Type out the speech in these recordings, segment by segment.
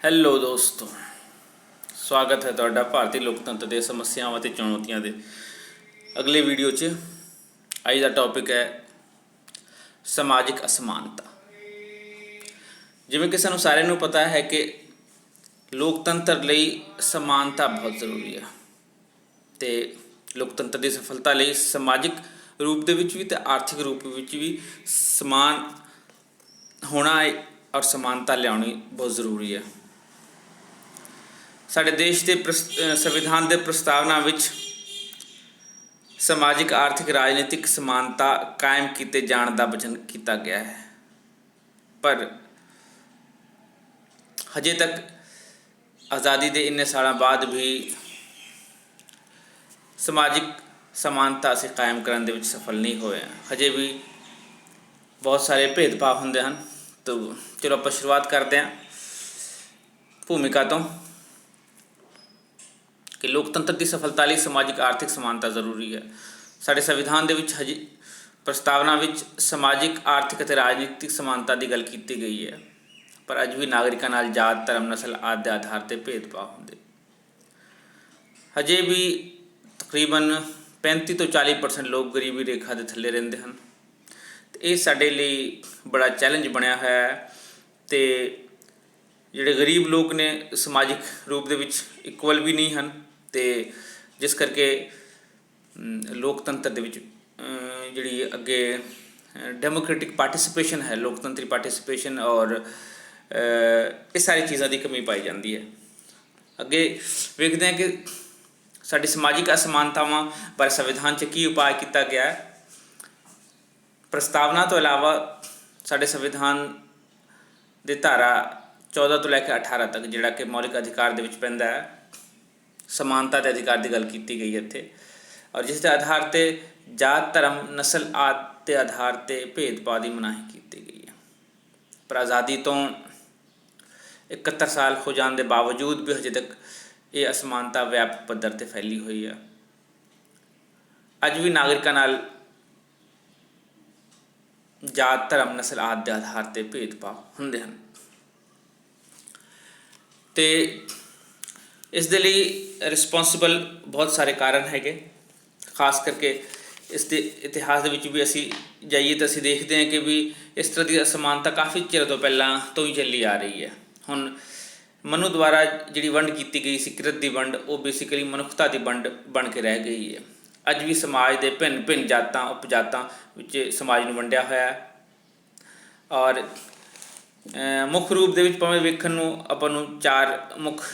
Hello ਦੋਸਤੋ, ਸਵਾਗਤ ਹੈ ਤੁਹਾਡਾ ਭਾਰਤੀ ਲੋਕਤੰਤਰ ਦੇ ਸਮੱਸਿਆਵਾਂ ਅਤੇ ਚੁਣੌਤੀਆਂ ਦੇ ਅਗਲੇ ਵੀਡੀਓ 'ਚ। ਅੱਜ ਦਾ ਟੌਪਿਕ ਹੈ ਸਮਾਜਿਕ ਅਸਮਾਨਤਾ। ਜਿਵੇਂ ਕਿ ਸਾਨੂੰ ਸਾਰਿਆਂ ਨੂੰ ਪਤਾ ਹੈ ਕਿ ਲੋਕਤੰਤਰ ਲਈ ਸਮਾਨਤਾ ਬਹੁਤ ਜ਼ਰੂਰੀ ਹੈ ਅਤੇ ਲੋਕਤੰਤਰ ਦੀ ਸਫਲਤਾ ਲਈ ਸਮਾਜਿਕ ਰੂਪ ਦੇ ਵਿੱਚ ਵੀ ਅਤੇ ਆਰਥਿਕ ਰੂਪ ਵਿੱਚ ਵੀ ਸਮਾਨ ਹੋਣਾ ਔਰ ਸਮਾਨਤਾ ਲਿਆਉਣੀ ਬਹੁਤ ਜ਼ਰੂਰੀ ਹੈ। ਸਾਡੇ ਦੇਸ਼ ਦੇ ਸੰਵਿਧਾਨ ਦੇ ਪ੍ਰਸਤਾਵਨਾ ਵਿੱਚ ਸਮਾਜਿਕ, ਆਰਥਿਕ, ਰਾਜਨੀਤਿਕ ਸਮਾਨਤਾ ਕਾਇਮ ਕੀਤੇ ਜਾਣ ਦਾ ਵਚਨ ਕੀਤਾ ਗਿਆ ਹੈ, ਪਰ ਹਜੇ ਤੱਕ ਆਜ਼ਾਦੀ ਦੇ ਇੰਨੇ ਸਾਲਾਂ ਬਾਅਦ ਵੀ ਸਮਾਜਿਕ ਸਮਾਨਤਾ ਅਸੀਂ ਕਾਇਮ ਕਰਨ ਦੇ ਵਿੱਚ ਸਫਲ ਨਹੀਂ ਹੋਏ ਹਾਂ। ਹਜੇ ਵੀ ਬਹੁਤ ਸਾਰੇ ਭੇਦਭਾਵ ਹੁੰਦੇ ਹਨ। ਤਾਂ ਚਲੋ ਆਪਾਂ ਸ਼ੁਰੂਆਤ ਕਰਦੇ ਹਾਂ ਭੂਮਿਕਾ ਤੋਂ ਕਿ ਲੋਕਤੰਤਰ ਦੀ ਸਫਲਤਾ ਲਈ ਸਮਾਜਿਕ ਆਰਥਿਕ ਸਮਾਨਤਾ ਜ਼ਰੂਰੀ ਹੈ। ਸਾਡੇ ਸੰਵਿਧਾਨ ਦੇ ਵਿੱਚ ਹਜੇ ਪ੍ਰਸਤਾਵਨਾ ਵਿੱਚ ਸਮਾਜਿਕ, ਆਰਥਿਕ ਅਤੇ ਰਾਜਨੀਤਿਕ ਸਮਾਨਤਾ ਦੀ ਗੱਲ ਕੀਤੀ ਗਈ ਹੈ, ਪਰ ਅੱਜ ਵੀ ਨਾਗਰਿਕਾਂ ਨਾਲ ਜਾਤ, ਧਰਮ, ਨਸਲ ਆਦਿ ਦੇ ਆਧਾਰ 'ਤੇ ਭੇਦਭਾਵ ਹੁੰਦੇ। ਹਜੇ ਵੀ ਤਕਰੀਬਨ 35 ਤੋਂ 40% ਲੋਕ ਗਰੀਬੀ ਰੇਖਾ ਦੇ ਥੱਲੇ ਰਹਿੰਦੇ ਹਨ ਅਤੇ ਇਹ ਸਾਡੇ ਲਈ ਬੜਾ ਚੈਲੰਜ ਬਣਿਆ ਹੋਇਆ ਹੈ। ਅਤੇ ਜਿਹੜੇ ਗਰੀਬ ਲੋਕ ਨੇ ਸਮਾਜਿਕ ਰੂਪ ਦੇ ਵਿੱਚ ਇਕੁਅਲ ਵੀ ਨਹੀਂ ਹਨ ਅਤੇ ਜਿਸ ਕਰਕੇ ਲੋਕਤੰਤਰ ਦੇ ਵਿੱਚ ਜਿਹੜੀ ਅੱਗੇ ਡੈਮੋਕ੍ਰੈਟਿਕ ਪਾਰਟੀਸਪੇਸ਼ਨ ਹੈ, ਲੋਕਤੰਤਰੀ ਪਾਰਟੀਸਪੇਸ਼ਨ ਔਰ ਇਹ ਸਾਰੀ ਚੀਜ਼ਾਂ ਦੀ ਕਮੀ ਪਾਈ ਜਾਂਦੀ ਹੈ। ਅੱਗੇ ਵੇਖਦੇ ਹਾਂ ਕਿ ਸਾਡੀ ਸਮਾਜਿਕ ਅਸਮਾਨਤਾਵਾਂ ਬਾਰੇ ਸੰਵਿਧਾਨ 'ਚ ਕੀ ਉਪਾਅ ਕੀਤਾ ਗਿਆ ਹੈ। ਪ੍ਰਸਤਾਵਨਾ ਤੋਂ ਇਲਾਵਾ ਸਾਡੇ ਸੰਵਿਧਾਨ ਦੇ ਧਾਰਾ 14 ਤੋਂ ਲੈ ਕੇ 18 ਤੱਕ, ਜਿਹੜਾ ਕਿ ਮੌਲਿਕ ਅਧਿਕਾਰ ਦੇ ਵਿੱਚ ਪੈਂਦਾ ਹੈ, ਸਮਾਨਤਾ ਦੇ ਅਧਿਕਾਰ ਦੀ ਗੱਲ ਕੀਤੀ ਗਈ ਹੈ ਇੱਥੇ, ਔਰ ਜਿਸ ਦੇ ਆਧਾਰ 'ਤੇ ਜਾਤ, ਧਰਮ, ਨਸਲ ਆਦਿ ਦੇ ਆਧਾਰ 'ਤੇ ਭੇਦਭਾਵ ਦੀ ਮਨਾਹੀ ਕੀਤੀ ਗਈ ਹੈ। ਪਰ ਆਜ਼ਾਦੀ ਤੋਂ 71 ਸਾਲ ਹੋ ਜਾਣ ਦੇ ਬਾਵਜੂਦ ਵੀ ਹਜੇ ਤੱਕ ਇਹ ਅਸਮਾਨਤਾ ਵਿਆਪਕ ਪੱਧਰ 'ਤੇ ਫੈਲੀ ਹੋਈ ਹੈ। ਅੱਜ ਵੀ ਨਾਗਰਿਕਾਂ ਨਾਲ ਜਾਤ, ਧਰਮ, ਨਸਲ ਆਦਿ ਦੇ ਆਧਾਰ 'ਤੇ ਭੇਦਭਾਵ ਹੁੰਦੇ ਹਨ ਅਤੇ ਇਸ ਦੇ ਲਈ ਰਿਸਪੋਂਸੀਬਲ ਬਹੁਤ ਸਾਰੇ ਕਾਰਨ ਹੈਗੇ। ਖਾਸ ਕਰਕੇ ਇਸ ਦੇ ਇਤਿਹਾਸ ਦੇ ਵਿੱਚ ਵੀ ਅਸੀਂ ਜਾਈਏ ਤਾਂ ਅਸੀਂ ਦੇਖਦੇ ਹਾਂ ਕਿ ਵੀ ਇਸ ਤਰ੍ਹਾਂ ਦੀ ਅਸਮਾਨਤਾ ਕਾਫੀ ਚਿਰ ਤੋਂ ਪਹਿਲਾਂ ਤੋਂ ਹੀ ਚੱਲੀ ਆ ਰਹੀ ਹੈ। ਹੁਣ ਮਨੁ ਦੁਆਰਾ ਜਿਹੜੀ ਵੰਡ ਕੀਤੀ ਗਈ ਸੀ, ਕਿਰਤ ਦੀ ਵੰਡ, ਉਹ ਬੇਸਿਕਲੀ ਮਨੁੱਖਤਾ ਦੀ ਵੰਡ ਬਣ ਕੇ ਰਹਿ ਗਈ ਹੈ। ਅੱਜ ਵੀ ਸਮਾਜ ਦੇ ਭਿੰਨ ਭਿੰਨ ਜਾਤਾਂ, ਉਪਜਾਤਾਂ ਵਿੱਚ ਸਮਾਜ ਨੂੰ ਵੰਡਿਆ ਹੋਇਆ ਹੈ ਔਰ ਮੁੱਖ ਰੂਪ ਦੇ ਵਿੱਚ ਭਾਵੇਂ ਵੇਖਣ ਨੂੰ ਆਪਾਂ ਨੂੰ 4 ਮੁੱਖ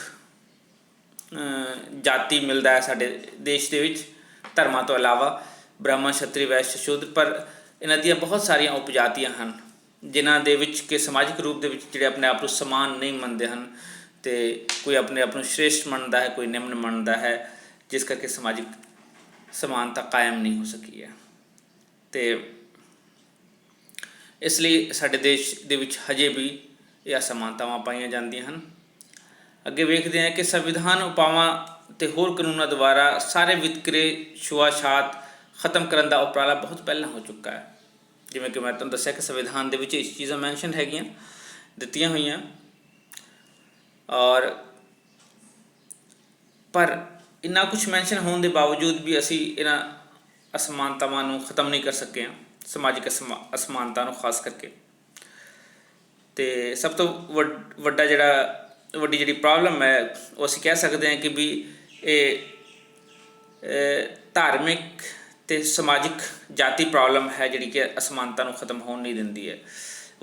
ਜਾਤੀ ਮਿਲਦਾ ਹੈ ਸਾਡੇ ਦੇਸ਼ ਦੇ ਵਿੱਚ ਧਰਮਾਂ ਤੋਂ ਇਲਾਵਾ, ਬ੍ਰਾਹਮਣ, ਛਤਰੀ, ਵੈਸ਼, ਸ਼ੂਦਰ, ਪਰ ਇਹਨਾਂ ਦੀਆਂ ਬਹੁਤ ਸਾਰੀਆਂ ਉਪਜਾਤੀਆਂ ਹਨ ਜਿਨ੍ਹਾਂ ਦੇ ਵਿੱਚ ਕਿ ਸਮਾਜਿਕ ਰੂਪ ਦੇ ਵਿੱਚ ਜਿਹੜੇ ਆਪਣੇ ਆਪ ਨੂੰ ਸਮਾਨ ਨਹੀਂ ਮੰਨਦੇ ਹਨ ਅਤੇ ਕੋਈ ਆਪਣੇ ਆਪ ਨੂੰ ਸ਼੍ਰੇਸ਼ਟ ਮੰਨਦਾ ਹੈ, ਕੋਈ ਨਿਮਨ ਮੰਨਦਾ ਹੈ, ਜਿਸ ਕਰਕੇ ਸਮਾਜਿਕ ਸਮਾਨਤਾ ਕਾਇਮ ਨਹੀਂ ਹੋ ਸਕੀ ਹੈ। ਅਤੇ ਇਸ ਲਈ ਸਾਡੇ ਦੇਸ਼ ਦੇ ਵਿੱਚ ਹਜੇ ਵੀ ਇਹ ਅਸਮਾਨਤਾਵਾਂ ਪਾਈਆਂ ਜਾਂਦੀਆਂ ਹਨ। ਅੱਗੇ ਵੇਖਦੇ ਹਾਂ ਕਿ ਸੰਵਿਧਾਨ ਉਪਾਵਾਂ ਅਤੇ ਹੋਰ ਕਾਨੂੰਨਾਂ ਦੁਆਰਾ ਸਾਰੇ ਵਿਤਕਰੇ, ਛੂਆ-ਛਾਤ ਖਤਮ ਕਰਨ ਦਾ ਉਪਰਾਲਾ ਬਹੁਤ ਪਹਿਲਾਂ ਹੋ ਚੁੱਕਾ ਹੈ। ਜਿਵੇਂ ਕਿ ਮੈਂ ਤੁਹਾਨੂੰ ਦੱਸਿਆ ਕਿ ਸੰਵਿਧਾਨ ਦੇ ਵਿੱਚ ਇਹ ਚੀਜ਼ਾਂ ਮੈਂਸ਼ਨ ਹੈਗੀਆਂ, ਦਿੱਤੀਆਂ ਹੋਈਆਂ, ਔਰ ਪਰ ਇੰਨਾ ਕੁਛ ਮੈਂਸ਼ਨ ਹੋਣ ਦੇ ਬਾਵਜੂਦ ਵੀ ਅਸੀਂ ਇਹਨਾਂ ਅਸਮਾਨਤਾਵਾਂ ਨੂੰ ਖਤਮ ਨਹੀਂ ਕਰ ਸਕੇ ਹਾਂ, ਸਮਾਜਿਕ ਅਸਮਾਨਤਾ ਨੂੰ ਖਾਸ ਕਰਕੇ। ਅਤੇ ਸਭ ਤੋਂ ਵੱਡੀ ਜਿਹੜੀ ਪ੍ਰੋਬਲਮ ਹੈ ਉਹ ਅਸੀਂ ਕਹਿ ਸਕਦੇ ਹਾਂ ਕਿ ਵੀ ਇਹ ਧਾਰਮਿਕ ਅਤੇ ਸਮਾਜਿਕ ਜਾਤੀ ਪ੍ਰੋਬਲਮ ਹੈ, ਜਿਹੜੀ ਕਿ ਅਸਮਾਨਤਾ ਨੂੰ ਖਤਮ ਹੋਣ ਨਹੀਂ ਦਿੰਦੀ ਹੈ।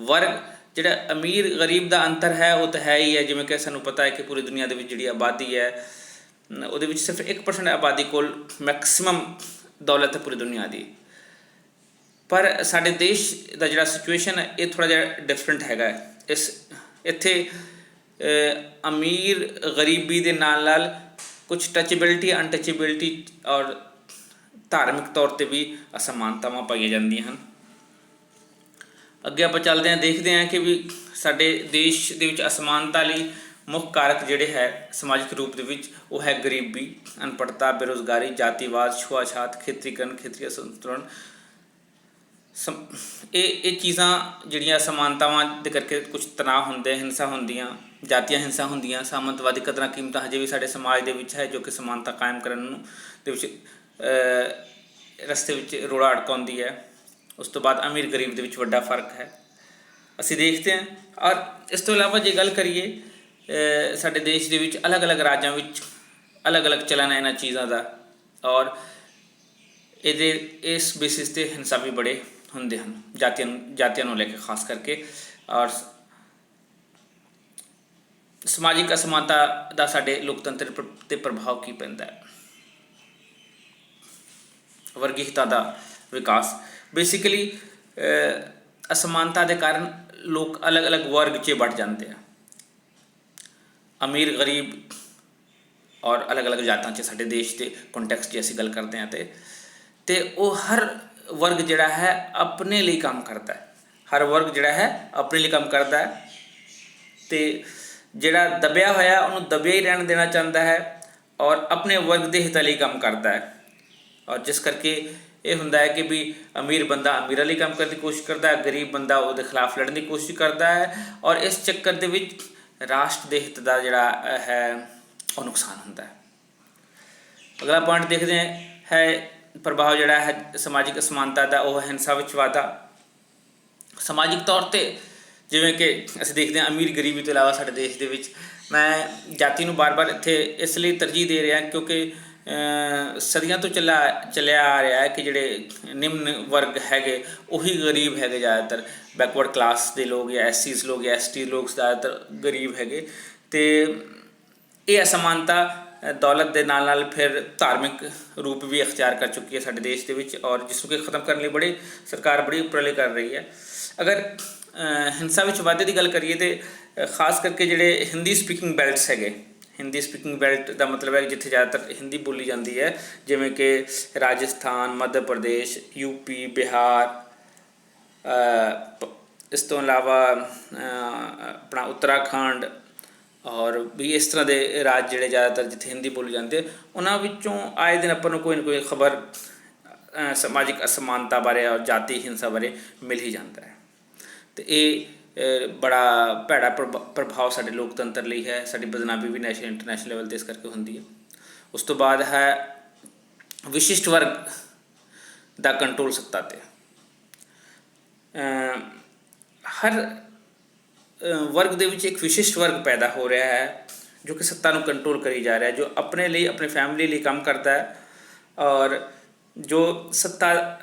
ਵਰਗ ਜਿਹੜਾ ਅਮੀਰ ਗਰੀਬ ਦਾ ਅੰਤਰ ਹੈ ਉਹ ਤਾਂ ਹੈ ਹੀ ਹੈ। ਜਿਵੇਂ ਕਿ ਸਾਨੂੰ ਪਤਾ ਹੈ ਕਿ ਪੂਰੀ ਦੁਨੀਆ ਦੇ ਵਿੱਚ ਜਿਹੜੀ ਆਬਾਦੀ ਹੈ ਉਹਦੇ ਵਿੱਚ ਸਿਰਫ 1% ਆਬਾਦੀ ਕੋਲ ਮੈਕਸੀਮਮ ਦੌਲਤ ਹੈ ਪੂਰੀ ਦੁਨੀਆ ਦੀ, ਪਰ ਸਾਡੇ ਦੇਸ਼ ਦਾ ਜਿਹੜਾ ਸਿਚੁਏਸ਼ਨ ਹੈ ਇਹ ਥੋੜ੍ਹਾ ਜਿਹਾ ਡਿਫਰੈਂਟ ਹੈਗਾ। ਇੱਥੇ ਅਮੀਰ ਗਰੀਬੀ ਦੇ ਨਾਲ ਨਾਲ ਕੁਛ ਟੱਚੇਬਿਲਿਟੀ, ਅਨਟੱਚੇਬਿਲਿਟੀ ਔਰ ਧਾਰਮਿਕ ਤੌਰ 'ਤੇ ਵੀ ਅਸਮਾਨਤਾਵਾਂ ਪਾਈਆਂ ਜਾਂਦੀਆਂ ਹਨ। ਅੱਗੇ ਆਪਾਂ ਚੱਲਦੇ ਹਾਂ, ਦੇਖਦੇ ਹਾਂ ਕਿ ਵੀ ਸਾਡੇ ਦੇਸ਼ ਦੇ ਵਿੱਚ ਅਸਮਾਨਤਾ ਲਈ ਮੁੱਖ ਕਾਰਕ ਜਿਹੜੇ ਹੈ ਸਮਾਜਿਕ ਰੂਪ ਦੇ ਵਿੱਚ ਉਹ ਹੈ ਗਰੀਬੀ, ਅਨਪੜ੍ਹਤਾ, ਬੇਰੁਜ਼ਗਾਰੀ, ਜਾਤੀਵਾਦ, ਛੂਆ-ਛਾਤ, ਖੇਤਰੀਕਰਨ, ਖੇਤਰੀ ਅਸੰਤੁਲਨ, ਇਹ ਚੀਜ਼ਾਂ ਜਿਹੜੀਆਂ ਸਮਾਨਤਾਵਾਂ ਦੇ ਕਰਕੇ ਕੁਝ ਤਣਾਅ ਹੁੰਦੇ, ਹਿੰਸਾ ਹੁੰਦੀਆਂ, ਜਾਤੀਆਂ ਹਿੰਸਾ ਹੁੰਦੀਆਂ, ਸਾਮੰਤਵਾਦੀ ਕਦਰਾਂ ਕੀਮਤਾਂ ਹਜੇ ਵੀ ਸਾਡੇ ਸਮਾਜ ਦੇ ਵਿੱਚ ਹੈ, ਜੋ ਕਿ ਸਮਾਨਤਾ ਕਾਇਮ ਕਰਨ ਨੂੰ ਦੇ ਵਿੱਚ ਰਸਤੇ ਵਿੱਚ ਰੋੜਾ ਅਟਕਾਉਂਦੀ ਹੈ। ਉਸ ਤੋਂ ਬਾਅਦ ਅਮੀਰ ਗਰੀਬ ਦੇ ਵਿੱਚ ਵੱਡਾ ਫਰਕ ਹੈ, ਅਸੀਂ ਦੇਖਦੇ ਹਾਂ। ਔਰ ਇਸ ਤੋਂ ਇਲਾਵਾ ਜੇ ਗੱਲ ਕਰੀਏ ਸਾਡੇ ਦੇਸ਼ ਦੇ ਵਿੱਚ ਅਲੱਗ-ਅਲੱਗ ਰਾਜਾਂ ਵਿੱਚ ਅਲੱਗ-ਅਲੱਗ ਚਲਨ ਹੈ ਇਹਨਾਂ ਚੀਜ਼ਾਂ ਦਾ, ਔਰ ਇਸ ਬੇਸਿਸ 'ਤੇ ਹਿੰਸਾ ਵੀ ਬੜੇ ਹੁੰਦੇ ਹਨ ਜਾਤੀਆਂ ਨੂੰ ਲੈ ਕੇ ਖਾਸ ਕਰਕੇ। ਔਰ ਸਮਾਜਿਕ ਅਸਮਾਨਤਾ ਦਾ ਸਾਡੇ ਲੋਕਤੰਤਰ 'ਤੇ ਪ੍ਰਭਾਵ ਕੀ ਪੈਂਦਾ ਹੈ? ਵਰਗੀਕਤਾ ਦਾ ਵਿਕਾਸ, ਬੇਸਿਕਲੀ ਅਸਮਾਨਤਾ ਦੇ ਕਾਰਨ ਲੋਕ ਅਲੱਗ-ਅਲੱਗ ਵਰਗ 'ਚ ਵੱਟ ਜਾਂਦੇ ਆ, ਅਮੀਰ ਗਰੀਬ ਔਰ ਅਲੱਗ-ਅਲੱਗ ਜਾਤਾਂ 'ਚ ਸਾਡੇ ਦੇਸ਼ ਦੇ ਕੰਟੈਕਸਟ 'ਚ ਅਸੀਂ ਗੱਲ ਕਰਦੇ ਹਾਂ ਤੇ ਉਹ ਹਰ ਵਰਗ ਜਿਹੜਾ ਹੈ ਆਪਣੇ ਲਈ ਕੰਮ ਕਰਦਾ ਹੈ, ਹਰ ਵਰਗ ਜਿਹੜਾ ਹੈ ਆਪਣੇ ਲਈ ਕੰਮ ਕਰਦਾ ਹੈ ਅਤੇ ਜਿਹੜਾ ਦਬਿਆ ਹੋਇਆ ਉਹਨੂੰ ਦਬਿਆ ਹੀ ਰਹਿਣ ਦੇਣਾ ਚਾਹੁੰਦਾ ਹੈ ਔਰ ਆਪਣੇ ਵਰਗ ਦੇ ਹਿੱਤਾਂ ਲਈ ਕੰਮ ਕਰਦਾ ਹੈ। ਔਰ ਜਿਸ ਕਰਕੇ ਇਹ ਹੁੰਦਾ ਹੈ ਕਿ ਵੀ ਅਮੀਰ ਬੰਦਾ ਅਮੀਰਾਂ ਲਈ ਕੰਮ ਕਰਨ ਦੀ ਕੋਸ਼ਿਸ਼ ਕਰਦਾ ਹੈ, ਗਰੀਬ ਬੰਦਾ ਉਹਦੇ ਖਿਲਾਫ ਲੜਨ ਦੀ ਕੋਸ਼ਿਸ਼ ਕਰਦਾ ਹੈ, ਔਰ ਇਸ ਚੱਕਰ ਦੇ ਵਿੱਚ ਰਾਸ਼ਟਰ ਦੇ ਹਿੱਤ ਦਾ ਜਿਹੜਾ ਹੈ ਉਹ ਨੁਕਸਾਨ ਹੁੰਦਾ ਹੈ। ਅਗਲਾ ਪੁਆਇੰਟ ਦੇਖਦੇ ਹੈ ਪ੍ਰਭਾਵ ਜਿਹੜਾ ਹੈ ਸਮਾਜਿਕ ਅਸਮਾਨਤਾ ਦਾ, ਉਹ ਹਿੰਸਾ ਵਿੱਚ ਵਾਧਾ। ਸਮਾਜਿਕ ਤੌਰ 'ਤੇ ਜਿਵੇਂ ਕਿ ਅਸੀਂ ਦੇਖਦੇ ਹਾਂ ਅਮੀਰ ਗਰੀਬੀ ਤੋਂ ਇਲਾਵਾ ਸਾਡੇ ਦੇਸ਼ ਦੇ ਵਿੱਚ, ਮੈਂ ਜਾਤੀ ਨੂੰ ਬਾਰ-ਬਾਰ ਇੱਥੇ ਇਸ ਲਈ ਤਰਜੀਹ ਦੇ ਰਿਹਾ ਕਿਉਂਕਿ ਸਦੀਆਂ ਤੋਂ ਚੱਲਿਆ ਆ ਰਿਹਾ ਹੈ ਕਿ ਜਿਹੜੇ ਨਿਮਨ ਵਰਗ ਹੈਗੇ ਉਹੀ ਗਰੀਬ ਹੈਗੇ, ਜ਼ਿਆਦਾਤਰ ਬੈਕਵਰਡ ਕਲਾਸ ਦੇ ਲੋਕ ਜਾਂ SCs ਲੋਕ ਜਾਂ ST ਲੋਕ ਜ਼ਿਆਦਾਤਰ ਗਰੀਬ ਹੈਗੇ। ਅਤੇ ਇਹ ਅਸਮਾਨਤਾ ਦੌਲਤ ਦੇ ਨਾਲ ਫਿਰ ਧਾਰਮਿਕ ਰੂਪ ਵੀ ਅਖਤਿਆਰ ਕਰ ਚੁੱਕੀ ਹੈ ਸਾਡੇ ਦੇਸ਼ ਦੇ ਵਿੱਚ, ਔਰ ਜਿਸ ਨੂੰ ਕਿ ਖ਼ਤਮ ਕਰਨ ਲਈ ਸਰਕਾਰ ਬੜੀ ਉਪਰਾਲੇ ਕਰ ਰਹੀ ਹੈ। ਅਗਰ ਹਿੰਸਾ ਵਿੱਚ ਵਾਧੇ ਦੀ ਗੱਲ ਕਰੀਏ ਤਾਂ ਖਾਸ ਕਰਕੇ ਜਿਹੜੇ ਹਿੰਦੀ ਸਪੀਕਿੰਗ ਬੈਲਟਸ ਹੈਗੇ, ਹਿੰਦੀ ਸਪੀਕਿੰਗ ਬੈਲਟ ਦਾ ਮਤਲਬ ਹੈ ਜਿੱਥੇ ਜ਼ਿਆਦਾਤਰ ਹਿੰਦੀ ਬੋਲੀ ਜਾਂਦੀ ਹੈ, ਜਿਵੇਂ ਕਿ ਰਾਜਸਥਾਨ, ਮੱਧ ਪ੍ਰਦੇਸ਼, UP, ਬਿਹਾਰ, ਇਸ ਤੋਂ ਇਲਾਵਾ ਆਪਣਾ ਉੱਤਰਾਖੰਡ ਔਰ ਵੀ ਇਸ ਤਰ੍ਹਾਂ ਦੇ ਰਾਜ ਜਿਹੜੇ ਜ਼ਿਆਦਾਤਰ ਜਿੱਥੇ ਹਿੰਦੀ ਬੋਲੀ ਜਾਂਦੀ, ਉਹਨਾਂ ਵਿੱਚੋਂ ਆਏ ਦਿਨ ਆਪਾਂ ਨੂੰ ਕੋਈ ਨਾ ਕੋਈ ਖਬਰ ਸਮਾਜਿਕ ਅਸਮਾਨਤਾ ਬਾਰੇ ਔਰ ਜਾਤੀ ਹਿੰਸਾ ਬਾਰੇ ਮਿਲ ਹੀ ਜਾਂਦਾ ਹੈ। ਅਤੇ ਇਹ ਬੜਾ ਭੈੜਾ ਪ੍ਰਭਾਵ ਸਾਡੇ ਲੋਕਤੰਤਰ ਲਈ ਹੈ, ਸਾਡੀ ਬਦਨਾਮੀ ਵੀ ਨੈਸ਼ਨਲ ਇੰਟਰਨੈਸ਼ਨਲ ਲੈਵਲ 'ਤੇ ਇਸ ਕਰਕੇ ਹੁੰਦੀ ਹੈ। ਉਸ ਤੋਂ ਬਾਅਦ ਹੈ ਵਿਸ਼ਿਸ਼ਟ ਵਰਗ ਦਾ ਕੰਟਰੋਲ ਸੱਤਾ 'ਤੇ। ਹਰ ਵਰਗ ਦੇ ਵਿੱਚ ਇੱਕ ਵਿਸ਼ਿਸ਼ਟ ਵਰਗ ਪੈਦਾ ਹੋ ਰਿਹਾ ਹੈ ਜੋ ਕਿ ਸੱਤਾ ਨੂੰ ਕੰਟਰੋਲ ਕਰੀ ਜਾ ਰਿਹਾ, ਜੋ ਆਪਣੇ ਲਈ ਆਪਣੀ ਫੈਮਿਲੀ ਲਈ ਕੰਮ ਕਰਦਾ ਹੈ ਔਰ ਜੋ ਸੱਤਾ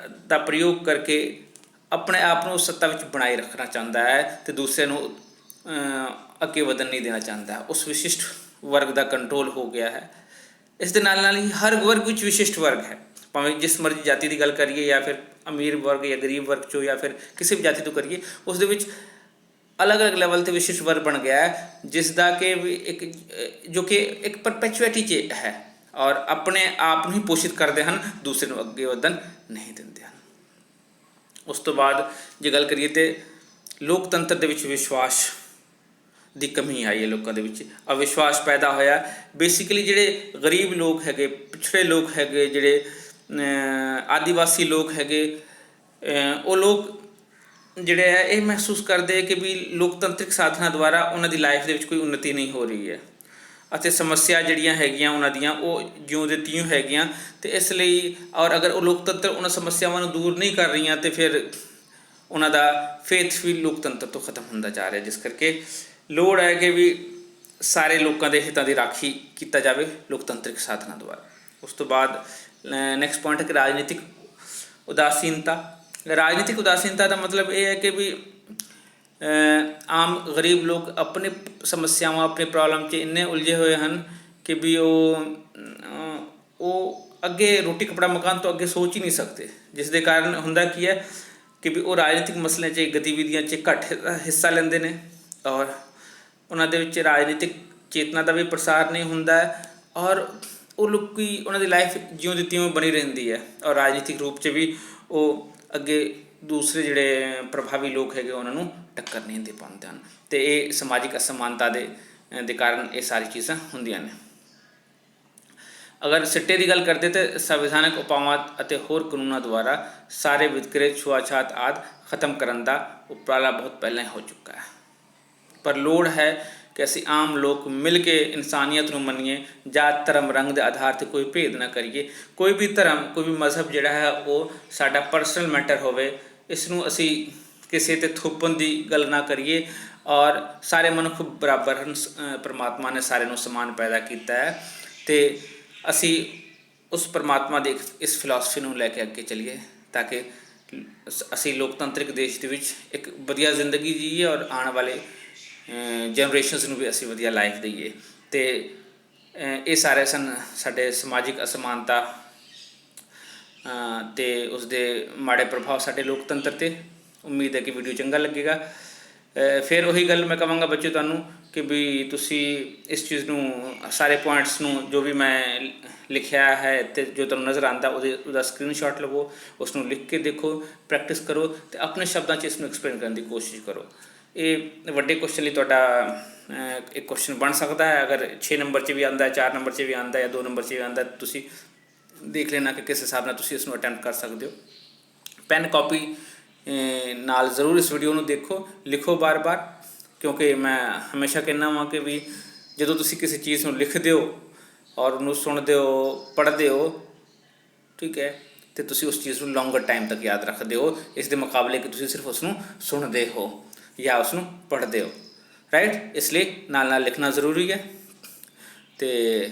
ਦਾ ਪ੍ਰਯੋਗ ਕਰਕੇ ਆਪਣੇ ਆਪ ਨੂੰ ਉਸ ਸੱਤਾ ਵਿੱਚ ਬਣਾਈ ਰੱਖਣਾ ਚਾਹੁੰਦਾ ਹੈ ਅਤੇ ਦੂਸਰੇ ਨੂੰ ਅੱਗੇ ਵਧਣ ਨਹੀਂ ਦੇਣਾ ਚਾਹੁੰਦਾ। ਉਸ ਵਿਸ਼ਿਸ਼ਟ ਵਰਗ ਦਾ ਕੰਟਰੋਲ ਹੋ ਗਿਆ ਹੈ। ਇਸ ਦੇ ਨਾਲ ਹੀ ਹਰ ਵਰਗ ਵਿੱਚ ਵਿਸ਼ਿਸ਼ਟ ਵਰਗ ਹੈ, ਭਾਵੇਂ ਜਿਸ ਮਰਜ਼ੀ ਜਾਤੀ ਦੀ ਗੱਲ ਕਰੀਏ ਜਾਂ ਫਿਰ ਅਮੀਰ ਵਰਗ ਜਾਂ ਗਰੀਬ ਵਰਗ 'ਚੋਂ ਜਾਂ ਫਿਰ ਕਿਸੇ ਵੀ ਜਾਤੀ ਤੋਂ ਕਰੀਏ, ਉਸ ਦੇ ਵਿੱਚ ਅਲੱਗ-ਅਲੱਗ ਲੈਵਲ 'ਤੇ ਵਿਸ਼ਿਸ਼ਟ ਵਰਗ ਬਣ ਗਿਆ ਹੈ, ਜਿਸ ਦਾ ਕਿ ਜੋ ਕਿ ਇੱਕ ਪਰਪੈਚੁਇਟੀ 'ਚ ਹੈ ਔਰ ਆਪਣੇ ਆਪ ਨੂੰ ਹੀ ਪੋਸ਼ਿਤ ਕਰਦੇ ਹਨ, ਦੂਸਰੇ ਨੂੰ ਅੱਗੇ ਵਧਣ ਨਹੀਂ ਦਿੰਦੇ ਹਨ। ਉਸ ਤੋਂ ਬਾਅਦ ਜੇ ਗੱਲ ਕਰੀਏ ਤਾਂ ਲੋਕਤੰਤਰ ਦੇ ਵਿੱਚ ਵਿਸ਼ਵਾਸ ਦੀ ਕਮੀ ਆਈ ਹੈ, ਲੋਕਾਂ ਦੇ ਵਿੱਚ ਅਵਿਸ਼ਵਾਸ ਪੈਦਾ ਹੋਇਆ। ਬੇਸਿਕਲੀ ਜਿਹੜੇ ਗਰੀਬ ਲੋਕ ਹੈਗੇ, ਪਿਛੜੇ ਲੋਕ ਹੈਗੇ, ਜਿਹੜੇ ਆਦੀਵਾਸੀ ਲੋਕ ਹੈਗੇ, ਉਹ ਲੋਕ ਜਿਹੜੇ ਹੈ ਇਹ ਮਹਿਸੂਸ ਕਰਦੇ ਕਿ ਵੀ ਲੋਕਤੰਤਰਿਕ ਸਾਧਨਾਂ ਦੁਆਰਾ ਉਹਨਾਂ ਦੀ ਲਾਈਫ ਦੇ ਵਿੱਚ ਕੋਈ ਉੱਨਤੀ ਨਹੀਂ ਹੋ ਰਹੀ ਹੈ ਅਤੇ ਸਮੱਸਿਆ ਜਿਹੜੀਆਂ ਹੈਗੀਆਂ ਉਹਨਾਂ ਦੀਆਂ ਉਹ ਜਿਉਂ ਦੇ ਤਿਉਂ ਹੈਗੀਆਂ, ਅਤੇ ਇਸ ਲਈ ਔਰ ਅਗਰ ਉਹ ਲੋਕਤੰਤਰ ਉਹਨਾਂ ਸਮੱਸਿਆਵਾਂ ਨੂੰ ਦੂਰ ਨਹੀਂ ਕਰ ਰਹੀਆਂ ਅਤੇ ਫਿਰ ਉਹਨਾਂ ਦਾ ਫੇਥ ਵੀ ਲੋਕਤੰਤਰ ਤੋਂ ਖਤਮ ਹੁੰਦਾ ਜਾ ਰਿਹਾ। ਜਿਸ ਕਰਕੇ ਲੋੜ ਹੈ ਕਿ ਵੀ ਸਾਰੇ ਲੋਕਾਂ ਦੇ ਹਿੱਤਾਂ ਦੀ ਰਾਖੀ ਕੀਤਾ ਜਾਵੇ ਲੋਕਤੰਤਰਿਕ ਸਾਧਨਾਂ ਦੁਆਰਾ। ਉਸ ਤੋਂ ਬਾਅਦ ਨੈਕਸਟ ਪੁਆਇੰਟ ਹੈ ਕਿ ਰਾਜਨੀਤਿਕ ਉਦਾਸੀਨਤਾ। ਰਾਜਨੀਤਿਕ ਉਦਾਸੀਨਤਾ ਦਾ ਮਤਲਬ ਇਹ ਹੈ ਕਿ ਵੀ ਆਮ ਗਰੀਬ ਲੋਕ ਆਪਣੀ ਸਮੱਸਿਆਵਾਂ, ਆਪਣੀ ਪ੍ਰੋਬਲਮ 'ਚ ਇੰਨੇ ਉਲਝੇ ਹੋਏ ਹਨ ਕਿ ਵੀ ਉਹ ਅੱਗੇ ਰੋਟੀ ਕੱਪੜਾ ਮਕਾਨ ਤੋਂ ਅੱਗੇ ਸੋਚ ਹੀ ਨਹੀਂ ਸਕਦੇ, ਜਿਸ ਦੇ ਕਾਰਨ ਹੁੰਦਾ ਕੀ ਹੈ ਕਿ ਵੀ ਉਹ ਰਾਜਨੀਤਿਕ ਮਸਲਿਆਂ 'ਚ ਗਤੀਵਿਧੀਆਂ 'ਚ ਘੱਟ ਹਿੱਸਾ ਲੈਂਦੇ ਨੇ ਔਰ ਉਹਨਾਂ ਦੇ ਵਿੱਚ ਰਾਜਨੀਤਿਕ ਚੇਤਨਾ ਦਾ ਵੀ ਪ੍ਰਸਾਰ ਨਹੀਂ ਹੁੰਦਾ ਔਰ ਉਹ ਲੋਕ ਉਹਨਾਂ ਦੀ ਲਾਈਫ ਜਿਉਂ ਦੀ ਤਿਉਂ ਬਣੀ ਰਹਿੰਦੀ ਹੈ ਔਰ ਰਾਜਨੀਤਿਕ ਰੂਪ 'ਚ ਵੀ ਉਹ ਅੱਗੇ ਦੂਸਰੇ ਜਿਹੜੇ ਪ੍ਰਭਾਵੀ ਲੋਕ ਹੈਗੇ ਉਹਨਾਂ ਨੂੰ ਟੱਕਰ ਨਹੀਂ ਦੇ ਪਾਉਂਦੇ ਹਨ, ਅਤੇ ਇਹ ਸਮਾਜਿਕ ਅਸਮਾਨਤਾ ਦੇ ਕਾਰਨ ਇਹ ਸਾਰੀ ਚੀਜ਼ਾਂ ਹੁੰਦੀਆਂ ਨੇ। ਅਗਰ ਸਿੱਟੇ ਦੀ ਗੱਲ ਕਰਦੇ ਤਾਂ ਸੰਵਿਧਾਨਕ ਉਪਾਵਾਂ ਅਤੇ ਹੋਰ ਕਾਨੂੰਨਾਂ ਦੁਆਰਾ ਸਾਰੇ ਵਿਤਕਰੇ ਛੂਆਛਾਤ ਆਦਿ ਖਤਮ ਕਰਨ ਦਾ ਉਪਰਾਲਾ ਬਹੁਤ ਪਹਿਲਾਂ ਹੀ ਹੋ ਚੁੱਕਾ ਹੈ। ਪਰ ਲੋੜ ਹੈ ਕਿ ਅਸੀਂ ਆਮ ਲੋਕ ਮਿਲ ਕੇ ਇਨਸਾਨੀਅਤ ਨੂੰ ਮੰਨੀਏ, ਜਾਤ ਧਰਮ ਰੰਗ ਦੇ ਆਧਾਰ 'ਤੇ ਕੋਈ ਭੇਦ ਨਾ ਕਰੀਏ। ਕੋਈ ਵੀ ਧਰਮ, ਕੋਈ ਵੀ ਮਜ਼ਹਬ ਜਿਹੜਾ ਹੈ ਉਹ ਸਾਡਾ ਪਰਸਨਲ ਮੈਟਰ ਹੋਵੇ। ਇਸ ਨੂੰ ਅਸੀਂ ਕਿਸੇ 'ਤੇ ਥੋਪਣ ਦੀ ਗੱਲ ਨਾ ਕਰੀਏ ਔਰ ਸਾਰੇ ਮਨੁੱਖ ਬਰਾਬਰ ਹਨ। ਪਰਮਾਤਮਾ ਨੇ ਸਾਰਿਆਂ ਨੂੰ ਸਮਾਨ ਪੈਦਾ ਕੀਤਾ ਹੈ ਅਤੇ ਅਸੀਂ ਉਸ ਪਰਮਾਤਮਾ ਦੀ ਇਸ ਫਿਲਾਸਫੀ ਨੂੰ ਲੈ ਕੇ ਅੱਗੇ ਚੱਲੀਏ ਤਾਂ ਕਿ ਅਸੀਂ ਲੋਕਤੰਤਰਿਕ ਦੇਸ਼ ਦੇ ਵਿੱਚ ਇੱਕ ਵਧੀਆ ਜ਼ਿੰਦਗੀ ਜੀਏ ਔਰ ਆਉਣ ਵਾਲੇ ਜਨਰੇਸ਼ਨਸ ਨੂੰ ਵੀ ਅਸੀਂ ਵਧੀਆ ਲਾਈਫ ਦਈਏ। ਅਤੇ ਇਹ ਸਾਰੇ ਸਨ ਸਾਡੇ ਸਮਾਜਿਕ ਅਸਮਾਨਤਾ ਅਤੇ ਉਸਦੇ ਮਾੜੇ ਪ੍ਰਭਾਵ ਸਾਡੇ ਲੋਕਤੰਤਰ 'ਤੇ। ਉਮੀਦ ਹੈ ਕਿ ਵੀਡੀਓ ਚੰਗਾ ਲੱਗੇਗਾ। ਫਿਰ ਉਹੀ ਗੱਲ ਮੈਂ ਕਹਾਂਗਾ ਬੱਚਿਓ ਤੁਹਾਨੂੰ ਕਿ ਵੀ ਤੁਸੀਂ ਇਸ ਚੀਜ਼ ਨੂੰ, ਸਾਰੇ ਪੁਆਇੰਟਸ ਨੂੰ ਜੋ ਵੀ ਮੈਂ ਲਿਖਿਆ ਹੈ ਅਤੇ ਜੋ ਤੁਹਾਨੂੰ ਨਜ਼ਰ ਆਉਂਦਾ ਉਹਦਾ ਸਕਰੀਨਸ਼ਾਟ ਲਵੋ, ਉਸ ਨੂੰ ਲਿਖ ਕੇ ਦੇਖੋ, ਪ੍ਰੈਕਟਿਸ ਕਰੋ ਅਤੇ ਆਪਣੇ ਸ਼ਬਦਾਂ 'ਚ ਇਸ ਨੂੰ ਐਕਸਪਲੇਨ ਕਰਨ ਦੀ ਕੋਸ਼ਿਸ਼ ਕਰੋ। ਇਹ ਵੱਡੇ ਕੁਐਸਚਨ ਲਈ ਤੁਹਾਡਾ ਇੱਕ ਕੁਐਸਚਨ ਬਣ ਸਕਦਾ ਹੈ। ਅਗਰ 6 ਨੰਬਰ 'ਚ ਵੀ ਆਉਂਦਾ, 4 ਨੰਬਰ 'ਚ ਵੀ ਆਉਂਦਾ ਜਾਂ 2 ਨੰਬਰ 'ਚ ਵੀ ਆਉਂਦਾ, ਤੁਸੀਂ ਦੇਖ ਲੈਣਾ ਕਿ ਕਿਸ ਹਿਸਾਬ ਨਾਲ ਤੁਸੀਂ ਇਸ ਨੂੰ ਅਟੈਂਪਟ ਕਰ ਸਕਦੇ ਹੋ। ਪੈਨ ਕਾਪੀ ਨਾਲ ਜ਼ਰੂਰ ਇਸ ਵੀਡੀਓ ਨੂੰ ਦੇਖੋ, ਲਿਖੋ ਬਾਰ-ਬਾਰ, ਕਿਉਂਕਿ ਮੈਂ ਹਮੇਸ਼ਾ ਕਹਿੰਦਾ ਹਾਂ ਕਿ ਵੀ ਜਦੋਂ ਤੁਸੀਂ ਕਿਸੇ ਚੀਜ਼ ਨੂੰ ਲਿਖਦੇ ਹੋ ਔਰ ਉਹਨੂੰ ਸੁਣਦੇ ਹੋ, ਪੜ੍ਹਦੇ ਹੋ, ਠੀਕ ਹੈ, ਅਤੇ ਤੁਸੀਂ ਉਸ ਚੀਜ਼ ਨੂੰ ਲੌਂਗਰ ਟਾਈਮ ਤੱਕ ਯਾਦ ਰੱਖਦੇ ਹੋ, ਇਸ ਦੇ ਮੁਕਾਬਲੇ ਕਿ ਤੁਸੀਂ ਸਿਰਫ ਉਸ ਨੂੰ ਸੁਣਦੇ ਹੋ ਜਾਂ ਉਸ ਨੂੰ ਪੜ੍ਹਦੇ ਹੋ, ਰਾਈਟ। ਇਸ ਲਈ ਨਾਲ ਨਾਲ ਲਿਖਣਾ ਜ਼ਰੂਰੀ ਹੈ। ਅਤੇ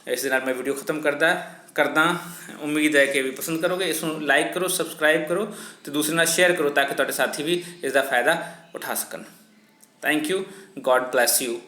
ਇਸ ਦੇ ਨਾਲ ਮੈਂ ਵੀਡੀਓ ਖਤਮ ਕਰਦਾ। ਉਮੀਦ ਹੈ ਕਿ ਵੀ ਪਸੰਦ ਕਰੋਗੇ। ਇਸ ਨੂੰ ਲਾਈਕ ਕਰੋ, ਸਬਸਕ੍ਰਾਈਬ ਕਰੋ ਅਤੇ ਦੂਸਰੇ ਨਾਲ ਸ਼ੇਅਰ ਕਰੋ ਤਾਂ ਕਿ ਤੁਹਾਡੇ ਸਾਥੀ ਵੀ ਇਸ ਦਾ ਫਾਇਦਾ ਉਠਾ ਸਕਣ। Thank you. God bless you.